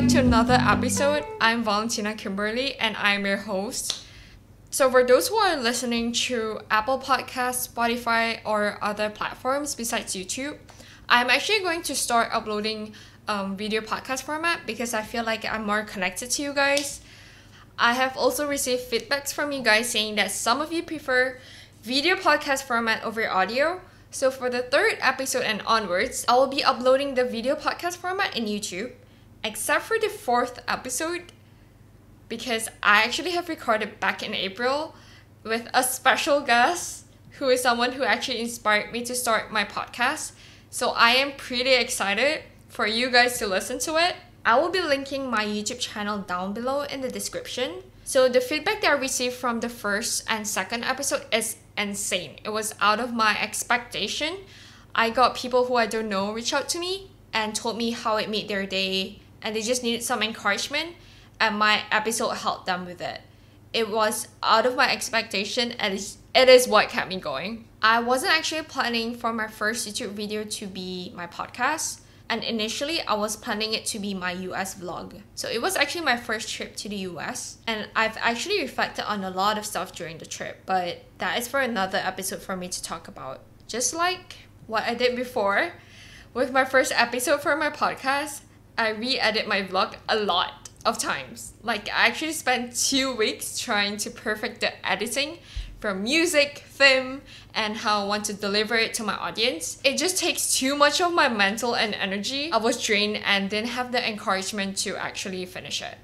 to another episode. I'm Valentina Kimberly and I'm your host. So for those who are listening to Apple Podcasts, Spotify, or other platforms besides YouTube, I'm actually going to start uploading video podcast format because I feel like I'm more connected to you guys. I have also received feedbacks from you guys saying that some of you prefer video podcast format over audio. So for the third episode and onwards, I will be uploading the video podcast format in YouTube, except for the fourth episode, because I actually have recorded back in April with a special guest who is someone who actually inspired me to start my podcast. So I am pretty excited for you guys to listen to it. I will be linking my YouTube channel down below in the description. So the feedback that I received from the first and second episode is insane. It was out of my expectation. I got people who I don't know reach out to me and told me how it made their day and they just needed some encouragement, and my episode helped them with it. It was out of my expectation and it is what kept me going. I wasn't actually planning for my first YouTube video to be my podcast. And initially, I was planning it to be my US vlog. So it was actually my first trip to the US. And I've actually reflected on a lot of stuff during the trip. But that is for another episode for me to talk about. Just like what I did before with my first episode for my podcast, I re-edit my vlog a lot of times. Like I actually spent 2 weeks trying to perfect the editing from music, theme, and how I want to deliver it to my audience. It just takes too much of my mental and energy. I was drained and didn't have the encouragement to actually finish it.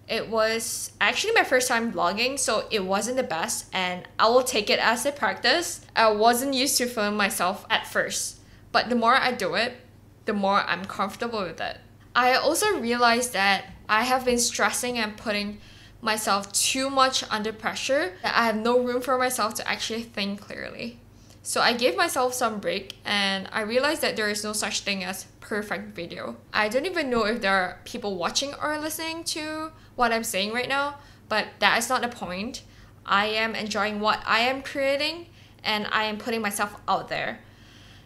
It was actually my first time vlogging, so it wasn't the best, and I will take it as a practice. I wasn't used to film myself at first, but the more I do it, the more I'm comfortable with it. I also realized that I have been stressing and putting myself too much under pressure, that I have no room for myself to actually think clearly. So I gave myself some break and I realized that there is no such thing as perfect video. I don't even know if there are people watching or listening to what I'm saying right now, but that is not the point. I am enjoying what I am creating and I am putting myself out there.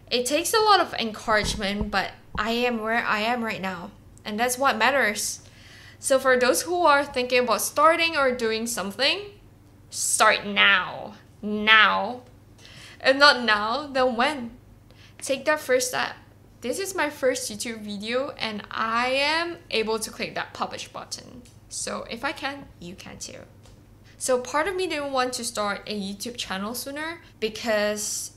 It takes a lot of encouragement, but I am where I am right now, and that's what matters. So for those who are thinking about starting or doing something, start now. Now. If not now, then when? Take that first step. This is my first YouTube video and I am able to click that publish button. So if I can, you can too. So part of me didn't want to start a YouTube channel sooner because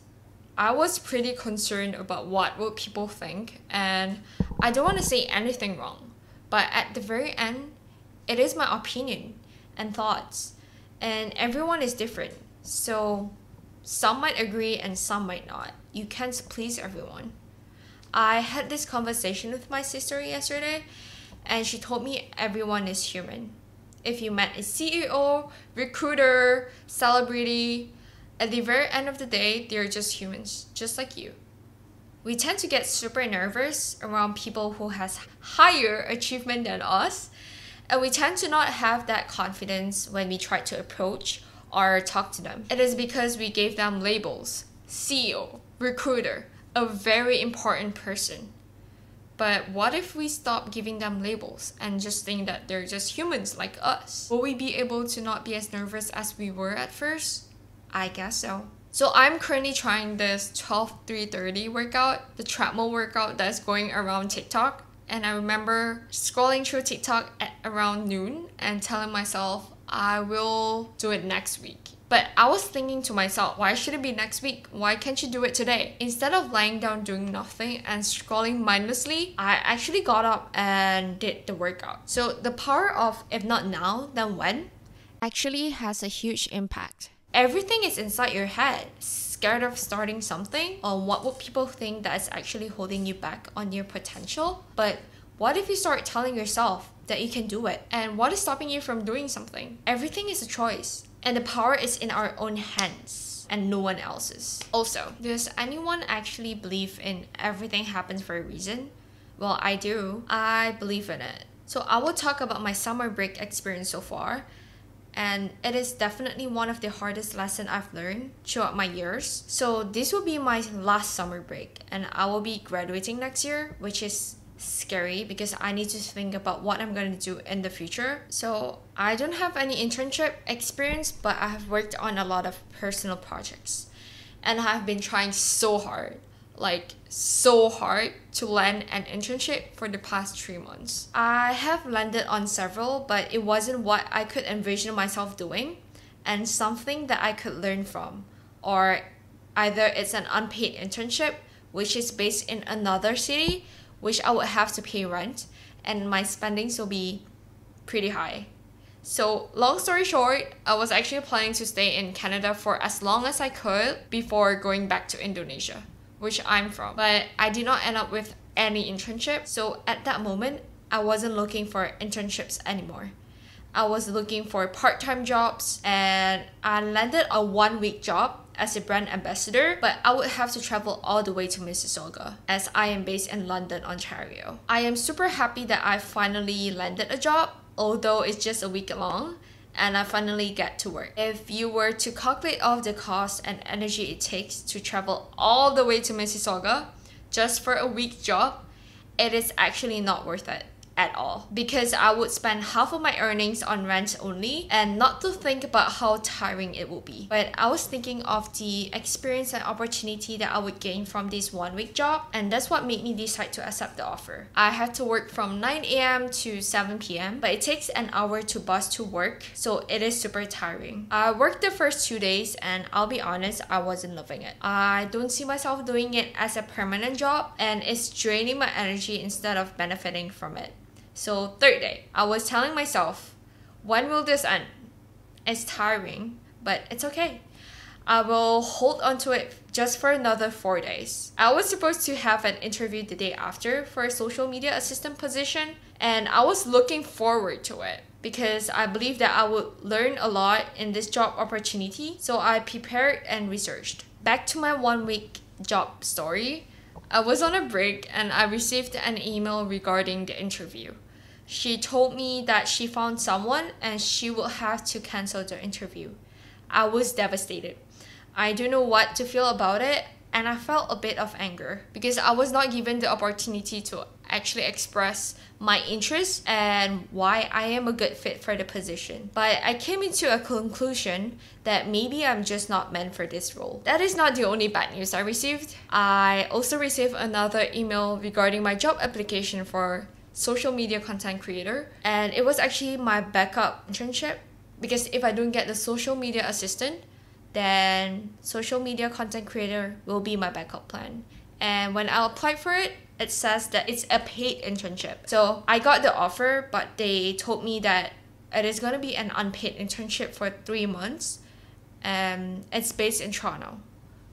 I was pretty concerned about what would people think, and I don't want to say anything wrong. But at the very end, it is my opinion and thoughts, and everyone is different. So some might agree and some might not. You can't please everyone. I had this conversation with my sister yesterday, and she told me everyone is human. If you met a CEO, recruiter, celebrity, at the very end of the day, they're just humans, just like you. We tend to get super nervous around people who has higher achievement than us, and we tend to not have that confidence when we try to approach or talk to them. It is because we gave them labels: CEO, recruiter, a very important person. But what if we stop giving them labels and just think that they're just humans like us? Will we be able to not be as nervous as we were at first? I guess so. So I'm currently trying this 12-3-30 workout, the treadmill workout that's going around TikTok. And I remember scrolling through TikTok at around noon and telling myself I will do it next week. But I was thinking to myself, why should it be next week? Why can't you do it today? Instead of lying down doing nothing and scrolling mindlessly, I actually got up and did the workout. So the power of if not now, then when actually has a huge impact. Everything is inside your head. Scared of starting something? Or what would people think that is actually holding you back on your potential? But what if you start telling yourself that you can do it? And what is stopping you from doing something? Everything is a choice. And the power is in our own hands and no one else's. Also, does anyone actually believe in everything happens for a reason? Well, I do. I believe in it. So I will talk about my summer break experience so far. And it is definitely one of the hardest lessons I've learned throughout my years. So this will be my last summer break and I will be graduating next year, which is scary because I need to think about what I'm going to do in the future. So I don't have any internship experience, but I have worked on a lot of personal projects. And I have been trying so hard, like so hard, to land an internship for the past 3 months. I have landed on several, but it wasn't what I could envision myself doing and something that I could learn from. Or either it's an unpaid internship, which is based in another city, which I would have to pay rent, and my spendings will be pretty high. So long story short, I was actually planning to stay in Canada for as long as I could before going back to Indonesia, which I'm from. But I did not end up with any internship. So at that moment, I wasn't looking for internships anymore. I was looking for part-time jobs, and I landed a 1-week job as a brand ambassador, but I would have to travel all the way to Mississauga as I am based in London, Ontario. I am super happy that I finally landed a job, although it's just a week long, and I finally get to work. If you were to calculate all the cost and energy it takes to travel all the way to Mississauga just for a week job, it is actually not worth it at all, because I would spend half of my earnings on rent only, and not to think about how tiring it would be. But I was thinking of the experience and opportunity that I would gain from this 1-week job, and that's what made me decide to accept the offer. I had to work from 9 a.m. to 7 p.m, but it takes an hour to bus to work, so it is super tiring. I worked the first 2 days, and I'll be honest, I wasn't loving it. I don't see myself doing it as a permanent job, and it's draining my energy instead of benefiting from it. So 3rd day, I was telling myself, when will this end? It's tiring, but it's okay. I will hold on to it just for another 4 days. I was supposed to have an interview the day after for a social media assistant position, and I was looking forward to it because I believe that I would learn a lot in this job opportunity. So I prepared and researched. Back to my 1-week job story. I was on a break and I received an email regarding the interview. She told me that she found someone and she will have to cancel the interview. I was devastated. I don't know what to feel about it, and I felt a bit of anger because I was not given the opportunity to actually express my interest and why I am a good fit for the position. But I came into a conclusion that maybe I'm just not meant for this role. That is not the only bad news I received. I also received another email regarding my job application for social media content creator, and it was actually my backup internship, because if I don't get the social media assistant, then social media content creator will be my backup plan. And when I applied for it, it says that it's a paid internship. So I got the offer, but they told me that it is going to be an unpaid internship for 3 months, and it's based in Toronto.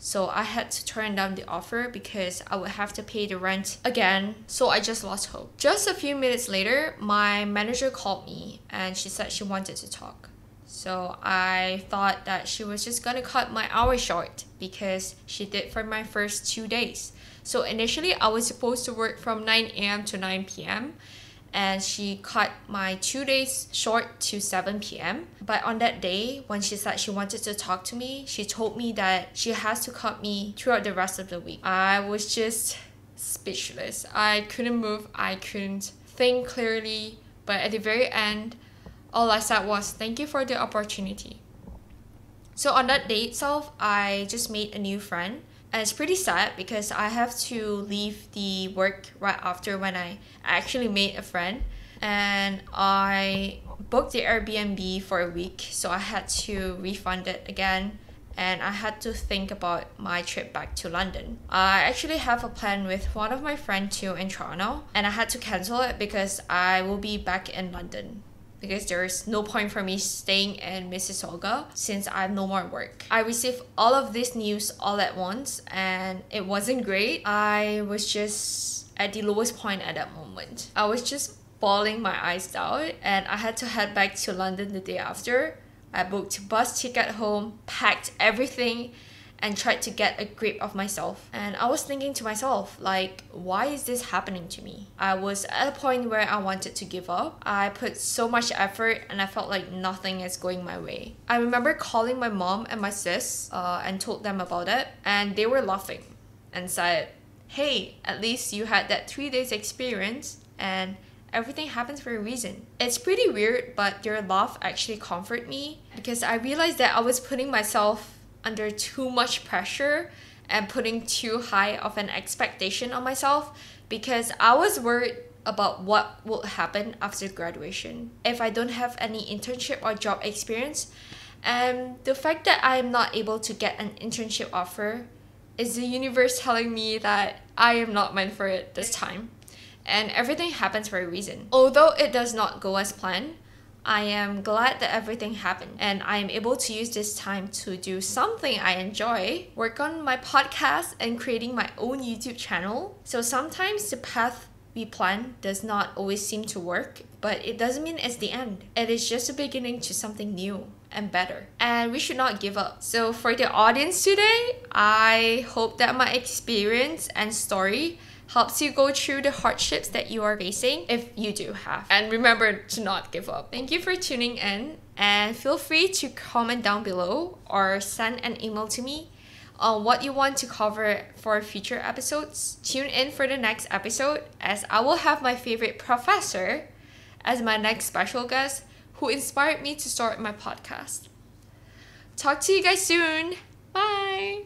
So I had to turn down the offer because I would have to pay the rent again. So I just lost hope. Just a few minutes later, my manager called me and she said she wanted to talk. So I thought that she was just gonna cut my hours short because she did for my first 2 days. So initially I was supposed to work from 9 a.m. to 9 p.m. and she cut my 2 days short to 7 p.m. But on that day, when she said she wanted to talk to me, she told me that she has to cut me throughout the rest of the week. I was just speechless. I couldn't move, I couldn't think clearly, but at the very end, all I said was, thank you for the opportunity. So on that day itself, I just made a new friend. And it's pretty sad because I have to leave the work right after when I actually made a friend. And I booked the Airbnb for a week, so I had to refund it again. And I had to think about my trip back to London. I actually have a plan with one of my friends too in Toronto, and I had to cancel it because I will be back in London, because there's no point for me staying in Mississauga since I have no more work. I received all of this news all at once, and it wasn't great. I was just at the lowest point at that moment. I was just bawling my eyes out, and I had to head back to London the day after. I booked a bus ticket home, packed everything, and tried to get a grip of myself. And I was thinking to myself, like, why is this happening to me? I was at a point where I wanted to give up. I put so much effort and I felt like nothing is going my way. I remember calling my mom and my sis and told them about it, and they were laughing and said, hey, at least you had that 3 days experience and everything happens for a reason. It's pretty weird, but your laugh actually comforted me because I realized that I was putting myself under too much pressure and putting too high of an expectation on myself because I was worried about what will happen after graduation if I don't have any internship or job experience. And the fact that I am not able to get an internship offer is the universe telling me that I am not meant for it this time. And everything happens for a reason. Although it does not go as planned, I am glad that everything happened and I am able to use this time to do something I enjoy, work on my podcast and creating my own YouTube channel. So sometimes the path we plan does not always seem to work, but it doesn't mean it's the end. It is just a beginning to something new and better. And we should not give up. So for the audience today, I hope that my experience and story helps you go through the hardships that you are facing if you do have. And remember to not give up. Thank you for tuning in and feel free to comment down below or send an email to me on what you want to cover for future episodes. Tune in for the next episode as I will have my favorite professor as my next special guest who inspired me to start my podcast. Talk to you guys soon. Bye.